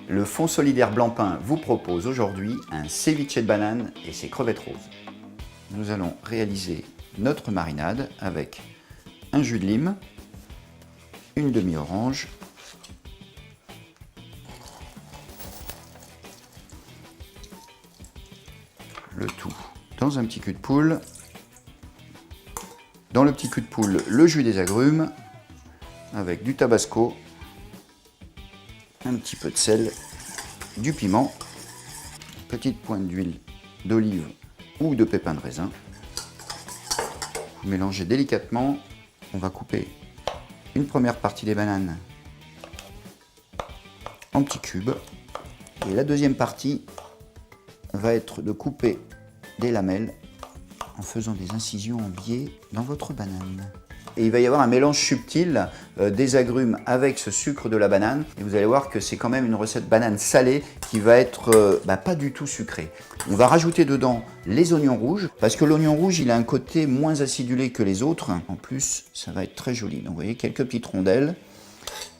Le Fonds solidaire Blancpain vous propose aujourd'hui un ceviche de banane et ses crevettes roses. Nous allons réaliser notre marinade avec un jus de lime, une demi-orange, le tout dans un petit cul de poule. Dans le petit cul de poule, le jus des agrumes avec du tabasco, un petit peu de sel, du piment, petite pointe d'huile d'olive ou de pépins de raisin. Vous mélangez délicatement. On va couper une première partie des bananes en petits cubes et la deuxième partie va être de couper des lamelles en faisant des incisions en biais dans votre banane. Et il va y avoir un mélange subtil des agrumes avec ce sucre de la banane. Et vous allez voir que c'est quand même une recette banane salée qui va être pas du tout sucrée. On va rajouter dedans les oignons rouges parce que l'oignon rouge il a un côté moins acidulé que les autres. En plus, ça va être très joli. Donc vous voyez quelques petites rondelles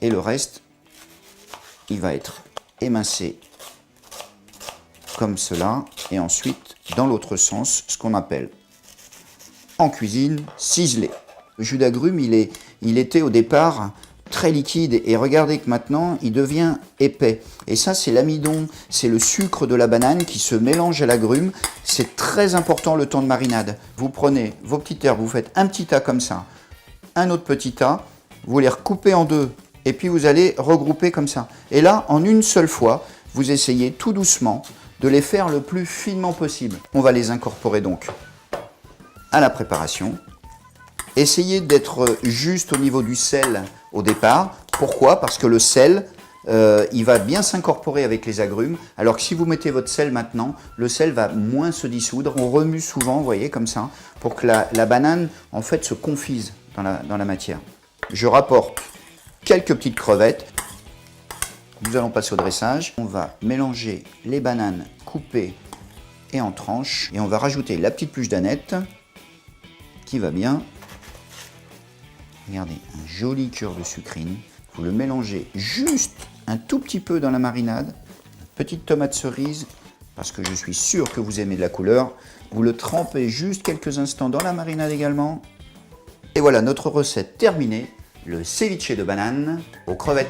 et le reste, il va être émincé comme cela. Et ensuite, dans l'autre sens, ce qu'on appelle en cuisine ciselé. Le jus d'agrumes, il était au départ très liquide et regardez que maintenant, il devient épais. Et ça, c'est l'amidon, c'est le sucre de la banane qui se mélange à l'agrume. C'est très important le temps de marinade. Vous prenez vos petites herbes, vous faites un petit tas comme ça, un autre petit tas, vous les recoupez en deux et puis vous allez regrouper comme ça. Et là, en une seule fois, vous essayez tout doucement de les faire le plus finement possible. On va les incorporer donc à la préparation. Essayez d'être juste au niveau du sel au départ. Pourquoi? Parce que le sel, il va bien s'incorporer avec les agrumes. Alors que si vous mettez votre sel maintenant, le sel va moins se dissoudre. On remue souvent, vous voyez, comme ça, pour que la banane, en fait, se confise dans la matière. Je rapporte quelques petites crevettes. Nous allons passer au dressage. On va mélanger les bananes coupées et en tranches. Et on va rajouter la petite pluche d'aneth qui va bien. Regardez, un joli cœur de sucrine. Vous le mélangez juste un tout petit peu dans la marinade. Une petite tomate cerise, parce que je suis sûr que vous aimez de la couleur. Vous le trempez juste quelques instants dans la marinade également. Et voilà notre recette terminée, le ceviche de banane aux crevettes.